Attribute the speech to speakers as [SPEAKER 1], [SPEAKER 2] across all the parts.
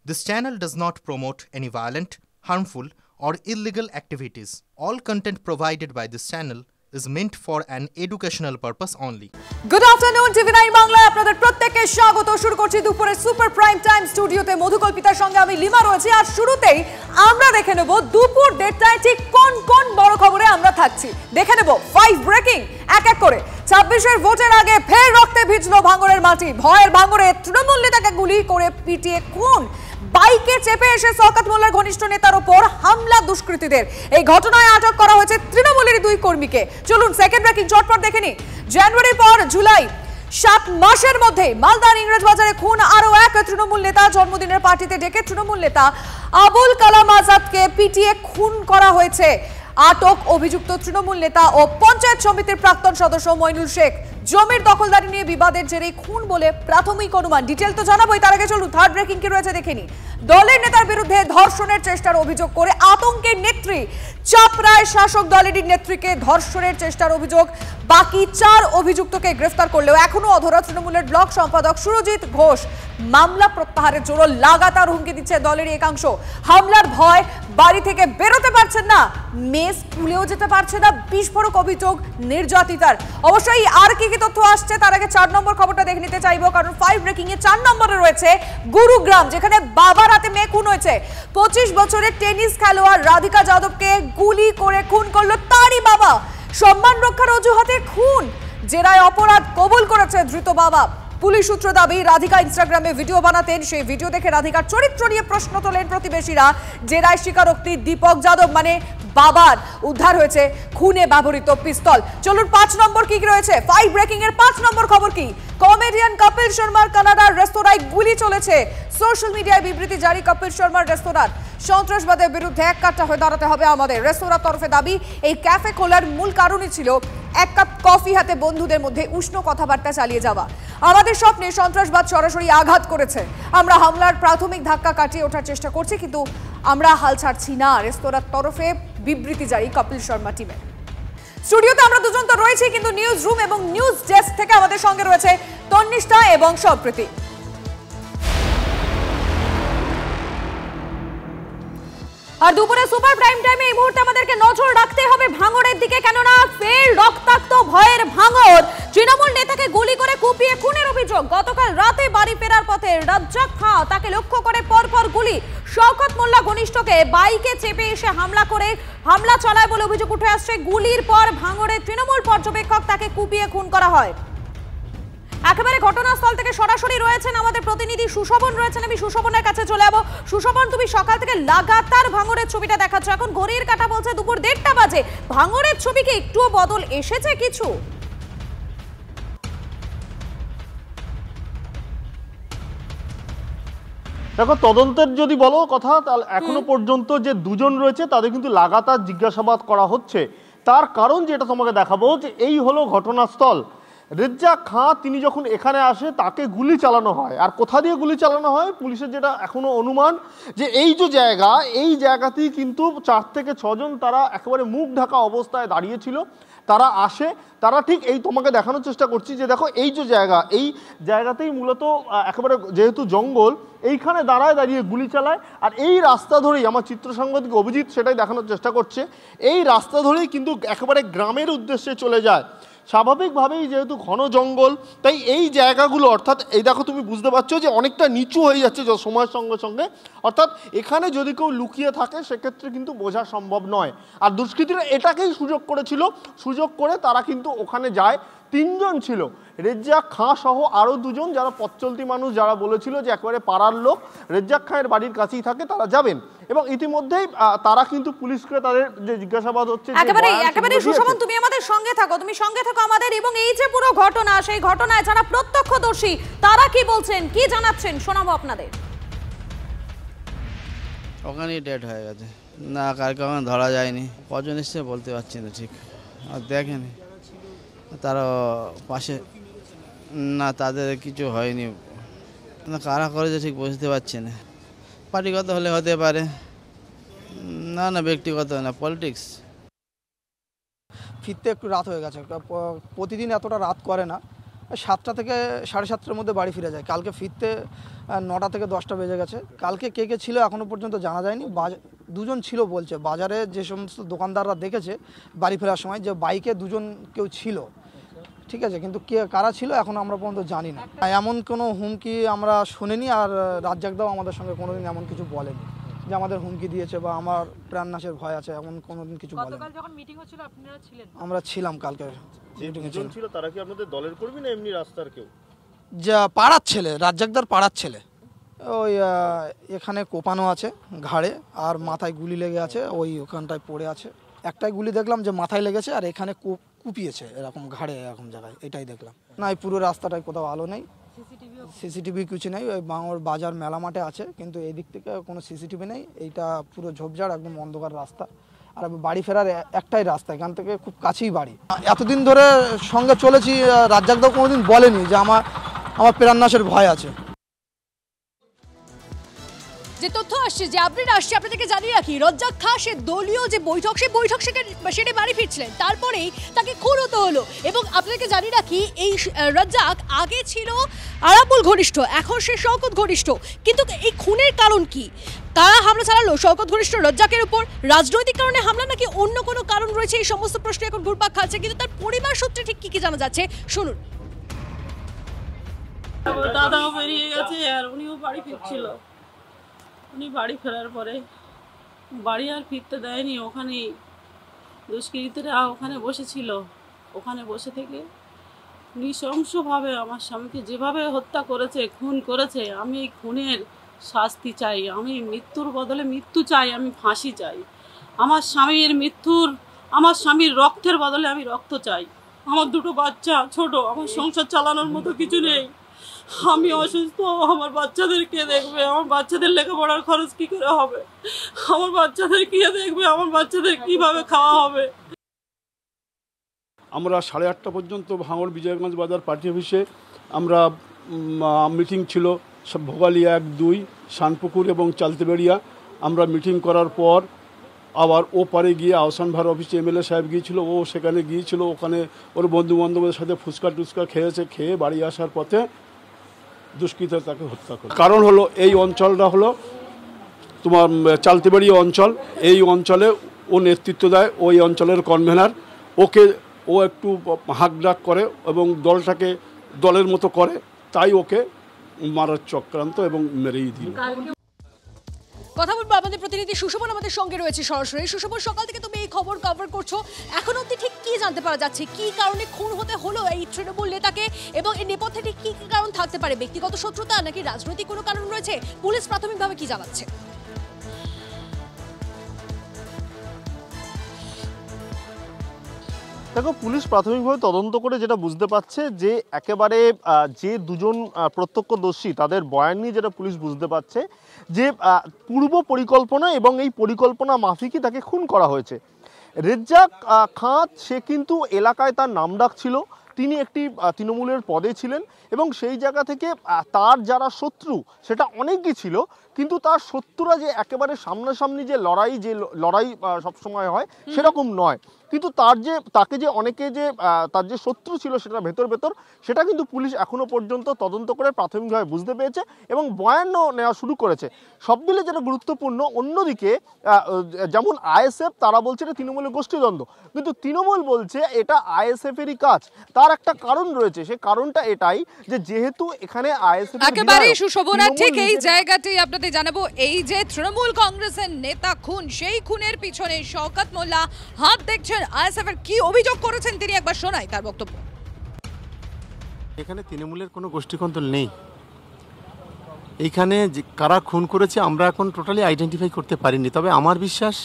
[SPEAKER 1] This channel does not promote any violent, harmful, or illegal activities. All content provided by this channel is meant for an educational purpose only.
[SPEAKER 2] Good afternoon TV nine বাংলায় আপনাদের প্রত্যেককে স্বাগত। শুরু করছি দুপুরের super prime time স্টুডিওতে মধুকল্পিতার সঙ্গে আমি লিমা রয়েছি। আর শুরুতেই আমরা দেখে নেব দুপুর 1:30টায় ঠিক কোন কোন বড় খবরে আমরা থাকছি। দেখে নেব 5 ব্রেকিং এক এক করে। 26-এর ভোটের আগে ফের রক্তে ভিজলো ভাঙড়ের মাটি। ভয়ের ভাঙড়ে তৃণমূল নেতাকে গুলি করে পিটিয়ে খুন। বাইকে চেপে এসে শওকত মোল্লার ঘনিষ্ঠ নেতার উপর হামলা দুষ্কৃতীদের। এই ঘটনায় আটক করা হয়েছে তৃণমূলের 2 কর্মীকে। চলুন সেকেন্ড ব্রেকিং চটপট দেখে নি। জানুয়ারি পর জুলাই 7 মাসের মধ্যে মালদার ইংরেজবাজারে খুন আরো এক তৃণমূল নেতা। জন্মদিনের পার্টিতে ডেকে তৃণমূল নেতা আবুল কালাম আজাদকে পিটিয়ে খুন করা হয়েছে। আটক অভিযুক্ত তৃণমূল নেতা ও পঞ্চায়েত সমিতির প্রাক্তন সদস্য মইনুল শেখ। জমির দখলদারি নিয়ে বিবাদের জেরে খুন বলে প্রাথমিক অনুমান। ডিটেল তো জানাবোই, তার আগে চলুন থার্ড ব্রেকিং কি রয়েছে দেখে নি। দলের নেতার বিরুদ্ধে ধর্ষণের চেষ্টার অভিযোগ করে আতঙ্কের নেত্রী। চাপড়ায় শাসক দলেরই নেত্রীকে ধর্ষণের চেষ্টার অভিযোগ। বাকি 4 অভিযুক্তকে গ্রেফতার করলেও এখনো অধরা তৃণমূলের ব্লক সম্পাদক সুরজিৎ ঘোষ। মামলা প্রত্যাহারের জোর লাগাতার হুমকি দিচ্ছে দলের একাংশ। হামলার ভয় বাড়ি থেকে বেরোতে পারছেন না, মেয়ে স্কুলেও যেতে পারছে না। বিস্ফোরক অভিযোগ নির্যাতিতার। অবশ্যই আর কি কি তথ্য আসছে তার আগে 4 নম্বর খবরটা দেখে নিতে চাইবো, কারণ 5 ব্রেকিং এ 4 নম্বরে রয়েছে গুরুগ্রাম, যেখানে বাবার হাতে মেয়ে খুন হয়েছে। 25 বছরের টেনিস খেলোয়াড় রাধিকা যাদবকে গুলি করে খুন করলো তারই বাবা। সম্মান রক্ষার অজুহাতে খুন, জেরায় অপরাধ কবুল করেছে ধৃত বাবা। পুলিশ সূত্র দাবি রাধিকা ইনস্টাগ্রামে ভিডিও বানাতেন, সেই ভিডিও দেখে রাধিকার চরিত্র নিয়ে প্রশ্ন তোলেন প্রতিবেশীরা। জেরায় স্বীকারোক্তি দীপক যাদব মানে বাবার। উদ্ধার হয়েছে খুনে ব্যবহৃত পিস্তল। চলুন 5 নম্বর কি রয়েছে 5 ব্রেকিং এর 5 নম্বর খবর কি। কমেডিয়ান কপিল শর্মার কানাডার রেস্তোরাঁয় গুলি চলেছে। সোশ্যাল মিডিয়ায় বিবৃতি জারি কপিল শর্মার রেস্তোরাঁর। সন্ত্রাসবাদের বিরুদ্ধে এক কাট্টা হয়ে দাঁড়াতে হবে আমাদের। রেস্তোরাঁর তরফে দাবি এই ক্যাফে খোলার মূল কারণই ছিল 1 কাপ কফি হাতে বন্ধুদের মধ্যে উষ্ণ কথাবার্তা চালিয়ে যাওয়া। আমাদের স্বপ্নে সন্ত্রাসবাদ সরাসরি আঘাত করেছে। আমরা হামলার প্রাথমিক ধাক্কা কাটিয়ে ওঠার চেষ্টা করছি, কিন্তু আমরা হাল ছাড়ছি না। রেস্তোরাঁর তরফে বিবৃতি জারি কপিল শর্মা টিমের। স্টুডিওতে আমরা দুজন তো রয়েছি, কিন্তু নিউজ রুম এবং নিউজ ডেস্ক থেকে আমাদের সঙ্গে রয়েছে তন্নিষ্ঠা এবং সম্প্রীতি। আর দুপুরে সুপার প্রাইম টাইমে এই মুহূর্তে আমাদেরকে নজর রাখতে হবে ভাঙড়ের দিকে, কেননা ফের রক্তাক্ত ভয়ের ভাঙড়। তৃণমূল নেতাকে গুলি করে কুপিয়ে খুনের অভিযোগ। গতকাল রাতে বাড়ি ফেরার পথে রাজ্জাক খাঁ, তাকে লক্ষ্য করে পরপর গুলি। শওকত মোল্লা ঘনিষ্ঠকে বাইকে চেপে এসে হামলা চালায় বলে অভিযোগ উঠে আসছে। গুলির পর ভাঙড়ের তৃণমূল পর্যবেক্ষক তাকে কুপিয়ে খুন করা হয়। একেবারে ঘটনাস্থল থেকে সরাসরি রয়েছেন আমাদের প্রতিনিধি সুশোভন রয়েছেন। আমি সুশোভনের কাছে চলে যাবো। সুশোভন, তুমি সকাল থেকে লাগাতার ভাঙড়ের ছবিটা দেখাচ্ছ, এখন ঘড়ির কাঁটা বলছে দুপুর 1:30টা বাজে। ভাঙড়ের ছবি কি একটুও বদল এসেছে কিছু?
[SPEAKER 3] দেখো, তদন্তের যদি বলো কথা, তাহলে এখনো পর্যন্ত যে 2 জন রয়েছে তাদের কিন্তু লাগাতার জিজ্ঞাসাবাদ করা হচ্ছে। তার কারণ যেটা তোমাকে দেখাবো, যে এই হলো ঘটনাস্থল। রাজ্জাক খাঁ তিনি যখন এখানে আসে তাকে গুলি চালানো হয়। আর কোথা দিয়ে গুলি চালানো হয়, পুলিশের যেটা এখনো অনুমান, যে এই যে জায়গা, এই জায়গাতেই কিন্তু 4 থেকে 6 জন তারা একেবারে মুখ ঢাকা অবস্থায় দাঁড়িয়েছিল। তারা আসে, তারা ঠিক এই তোমাকে দেখানোর চেষ্টা করছি যে দেখো এই যে জায়গা, এই জায়গাতেই মূলত একেবারে যেহেতু জঙ্গল, এইখানে দাঁড়িয়ে গুলি চালায়। আর এই রাস্তা ধরেই আমার চিত্র সাংবাদিক অভিজিৎ সেটাই দেখানোর চেষ্টা করছে, এই রাস্তা ধরেই কিন্তু একেবারে গ্রামের উদ্দেশ্যে চলে যায়। স্বাভাবিকভাবেই যেহেতু ঘন জঙ্গল, তাই এই জায়গাগুলো, অর্থাৎ এই দেখো তুমি বুঝতে পারছো যে অনেকটা নিচু হয়ে যাচ্ছে সময়ের সঙ্গে সঙ্গে। অর্থাৎ এখানে যদি কেউ লুকিয়ে থাকে সেক্ষেত্রে কিন্তু বোঝা সম্ভব নয়। আর দুষ্কৃতীরা এটাকেই সুযোগ করেছিল, সুযোগ করে তারা কিন্তু ওখানে যায়। 3 জন ছিল, রাজ্জাক খাঁ সহ আরও 2 জন, যারা পথচলতি মানুষ, যারা বলেছিল যে একেবারে পাড়ার লোক, রাজ্জাক খাঁয়ের বাড়ির কাছেই থাকে, তারা যাবেন। এবং ইতিমধ্যেই তারা কিন্তু পুলিশকে তাদের যে জিজ্ঞাসাবাদ হচ্ছে।
[SPEAKER 2] একেবারে সুশোভন, তুমি আমাদের সঙ্গে থাকো, তুমি সঙ্গে থাকো আমাদের। এবং এই যে পুরো ঘটনা, সেই ঘটনায় যারা প্রত্যক্ষদর্শী তারা কি বলছেন, কি জানাচ্ছেন, শোনাবো আপনাদের।
[SPEAKER 4] ওখানেই ডেট হয়ে গেছে না, কারকে ওখানে ধরা যায়নি। কজন এসছে বলতে পারছি না ঠিক, আর দেখেনি তারা পাশে না, তাদের কিছু হয়নি না। কারা করেছে ঠিক বুঝতে পারছি না। পার্টিগত হলে হতে পারে, না না ব্যক্তিগত না, পলিটিক্স।
[SPEAKER 5] ফিরতে একটু রাত হয়ে গেছে, প্রতিদিন এতটা রাত করে না। 7টা থেকে 7:30টার মধ্যে বাড়ি ফিরে যায়। কালকে ফিরতে 9টা থেকে 10টা বেজে গেছে। কালকে কে কে ছিল এখনও পর্যন্ত জানা যায়নি। দুজন ছিল বলছে, বাজারে যে সমস্ত দোকানদাররা দেখেছে বাড়ি ফেরার সময় যে বাইকে দুজন কেউ ছিল, ঠিক আছে, কিন্তু কে কারা ছিল এখন আমরা পর্যন্ত জানি না। এমন কোনো হুমকি আমরা শুনিনি, আর রাজ্জাকদাও আমাদের সঙ্গে কোনোদিন এমন কিছু বলেনি যে আমাদের হুমকি দিয়েছে বা আমার প্রাণনাশের ভয় আছে, এমন কোনোদিন কিছু বলেনি।
[SPEAKER 2] গতকাল যখন মিটিং হচ্ছিল আপনারা ছিলেন?
[SPEAKER 5] আমরা ছিলাম কালকে।
[SPEAKER 3] যে দুজন ছিল তারা কি আপনাদের দলের কর্মী না এমনি রাস্তার কেউ?
[SPEAKER 5] যা পাড়ার ছেলে, রাজ্জাকদার পাড়ার ছেলে। ওই এখানে কোপানো আছে ঘাড়ে, আর মাথায় গুলি লেগে আছে, ওখানটায় পড়ে আছে। একটাই গুলি দেখলাম যে মাথায় লেগেছে, আর এখানে কুপিয়েছে এরকম ঘাড়ে এরকম জায়গায়, এটাই দেখলাম। না, এই পুরো রাস্তাটায় কোথাও আলো নেই, সিসিটিভি কিছু নেই। ওই বাঙর বাজার মেলা মাঠে আছে, কিন্তু এই দিক থেকে কোনো সিসিটিভি নেই। এইটা পুরো ঝোপঝাড়, একদম অন্ধকার রাস্তা। আর বাড়ি ফেরার একটাই রাস্তা, এখান থেকে খুব কাছেই বাড়ি। এতদিন ধরে সঙ্গে চলেছি, রাজ্জাকদাও কোনোদিন বলেনি যে আমার প্রাণনাশের ভয় আছে।
[SPEAKER 2] যে তথ্য আসছে, যে আপডেট আসছে, আপনাদেরকে জানিয়ে রাখি, রাজ্জাক খাঁ সে দলীয় যে বৈঠক, সে বৈঠক সেটা বাড়ি ফিরছিলেন, তারপরেই তাকে খুন হতে হলো। এবং আপনাদেরকে জানিয়ে রাখি, এই রাজ্জাক আগে ছিল আরাবুল ঘনিষ্ঠ, এখন সে শওকত ঘনিষ্ঠ। কিন্তু এই খুনের কারণ কি? কারা হামলা চালালো শওকত ঘনিষ্ঠ রাজ্জাকের উপর? রাজনৈতিক কারণে হামলা নাকি অন্য কোনো কারণ রয়েছে? এই সমস্ত প্রশ্ন এখন ঘুরপাক খাচ্ছে, কিন্তু তার পরিবার সূত্রে ঠিক কি জানা যাচ্ছে শুনুন।
[SPEAKER 6] দাদাও বেরিয়ে গেছে আর উনিও বাড়ি ফিরছিল। উনি বাড়ি ফেরার পরে বাড়ি আর ফিরতে দেয়নি, ওখানেই দুষ্কৃতীরা ওখানে বসেছিল। ওখানে বসে থেকে নৃশংসভাবে আমার স্বামীকে যেভাবে হত্যা করেছে, খুন করেছে, আমি এই খুনের শাস্তি চাই। আমি মৃত্যুর বদলে মৃত্যু চাই, আমি ফাঁসি চাই। আমার স্বামীর রক্তের বদলে আমি রক্ত চাই। আমার দুটো বাচ্চা ছোট, আমার সংসার চালানোর মতো কিছু নেই। আমি অসুস্থ, আমার বাচ্চাদের কে দেখবে? আমার বাচ্চাদের লেখাপড়ার খরচ কি করে হবে? আমার বাচ্চাদের কে দেখবে? আমার বাচ্চাদের কিভাবে খাওয়া হবে?
[SPEAKER 7] আমরা 8:30 পর্যন্ত ভাঙড় বিজয়গঞ্জ বাজার পার্টি অফিসে আমরা মিটিং ছিল, ভোগালী 1, 2, শানপুকুর এবং চালতেবেড়িয়া। আমরা মিটিং করার পর আবার ওপারে গিয়ে আহসান ভার অফিসে এমএলএ সাহেব গিয়েছিল, ও সেখানে গিয়েছিল। ওখানে ওর বন্ধু বান্ধবদের সাথে ফুচকা টুচকা খেয়ে বাড়ি আসার পথে দুষ্কৃতীরা তাকে হত্যা করে। কারণ হলো এই অঞ্চলটা হলো তোমার চালতেবাড়ি অঞ্চল। এই অঞ্চলে ও নেতৃত্ব দেয়, ওই অঞ্চলের কনভেনার। ও একটু হাঁকডাক করে এবং দলটাকে দলের মতো করে, তাই ওকে মারার চক্রান্ত এবং মেরেই দিল।
[SPEAKER 2] কথা বলবো আমাদের প্রতিনিধি সুশোভন আমাদের সঙ্গে রয়েছে সরাসরি। সুশোভন, সকাল থেকে তুমি এই খবর কভার করছো, এখন অবধি ঠিক কি জানতে পারা যাচ্ছে? কি কারণে খুন হতে হলো এই তৃণমূল নেতাকে, এবং এর নেপথ্যে ঠিক কি কি কারণ থাকতে পারে? ব্যক্তিগত শত্রুতা নাকি রাজনৈতিক কোনো কারণ রয়েছে? পুলিশ প্রাথমিকভাবে কি জানাচ্ছে?
[SPEAKER 3] দেখো, পুলিশ প্রাথমিকভাবে তদন্ত করে যেটা বুঝতে পারছে যে একেবারে যে দুজন প্রত্যক্ষদর্শী তাদের বয়ান নিয়ে যেটা পুলিশ বুঝতে পারছে যে পূর্ব পরিকল্পনা এবং এই পরিকল্পনা মাফিকই তাকে খুন করা হয়েছে। রাজ্জাক খাঁ সে কিন্তু এলাকায় তার নামডাক ছিল, তিনি একটি তৃণমূলের পদে ছিলেন এবং সেই জায়গা থেকে তার যারা শত্রু সেটা অনেকই ছিল, কিন্তু তার শত্রুরা যে একেবারে সামনাসামনি যে লড়াই সবসময় হয় সেরকম নয়। কিন্তু তাকে যে অনেকে যে তার যে শত্রু ছিল সেটা ভেতর সেটা কিন্তু পুলিশ এখনো পর্যন্ত তদন্ত করে প্রাথমিকভাবে বুঝতে পেরেছে এবং বয়ানও নেওয়া শুরু করেছে। সব মিলে যেটা গুরুত্বপূর্ণ, অন্যদিকে যেমন আইএসএফ তারা বলছে এটা তৃণমূলের গোষ্ঠীদ্বন্দ্ব, কিন্তু তৃণমূল বলছে এটা আইএসএফেরই কাজ। তার একটা কারণ রয়েছে, সে কারণটা এটাই যে যেহেতু এখানে আইএসএফ
[SPEAKER 2] একেবারেই সুশোভনা, ঠিক এই জায়গাতেই আপনাদের জানাবো, এই যে তৃণমূল কংগ্রেসের নেতা খুন, সেই খুনের পিছনে শওকত মোল্লা হাত দেখছেন। আইএসএফ এর কি অভিযোগ করেছেন তিনি, একবার শোনাই তার বক্তব্য।
[SPEAKER 8] এখানে তৃণমূলের কোনো গোষ্ঠীকন্দল নেই। এইখানে কারা খুন করেছে আমরা এখন টোটালি আইডেন্টিফাই করতে পারিনি, তবে আমার বিশ্বাস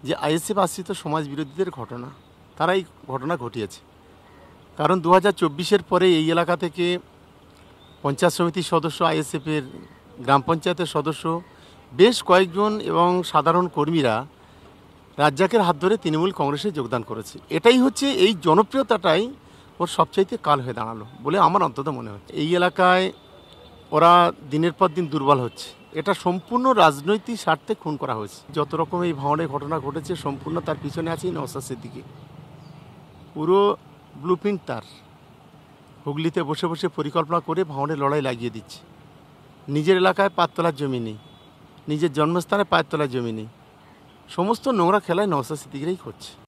[SPEAKER 8] যে আইএসএফ আশ্রিত সমাজ বিরোধীদের ঘটনা, তারা এই ঘটনা ঘটিয়েছে। কারণ 2024-এর পরে এই এলাকা থেকে পঞ্চায়েত সমিতির সদস্য, আইএসএফের গ্রাম পঞ্চায়েতের সদস্য, বেশ কয়েকজন এবং সাধারণ কর্মীরা রাজ্জাকের হাত ধরে তৃণমূল কংগ্রেসে যোগদান করেছে। এটাই হচ্ছে এই জনপ্রিয়তাটাই ওর সবচাইতে কাল হয়ে দাঁড়ালো বলে আমার অন্তত মনে হচ্ছে। এই এলাকায় ওরা দিনের পর দিন দুর্বল হচ্ছে, এটা সম্পূর্ণ রাজনৈতিক স্বার্থে খুন করা হয়েছে। যত রকম এই ভাঙড়ের ঘটনা ঘটেছে সম্পূর্ণ তার পিছনে আছেই নওশাদ সিদ্দিকী, পুরো ব্লুপ্রিন্ট তার। হুগলিতে বসে বসে পরিকল্পনা করে ভাঙনের লড়াই লাগিয়ে দিচ্ছে। নিজের এলাকায় পায়ের তলার জমি নেই, নিজের জন্মস্থানে পায়ের তলার জমি নেই, সমস্ত নোংরা খেলায় নওশাদ সিদ্দিকীরাই করছে।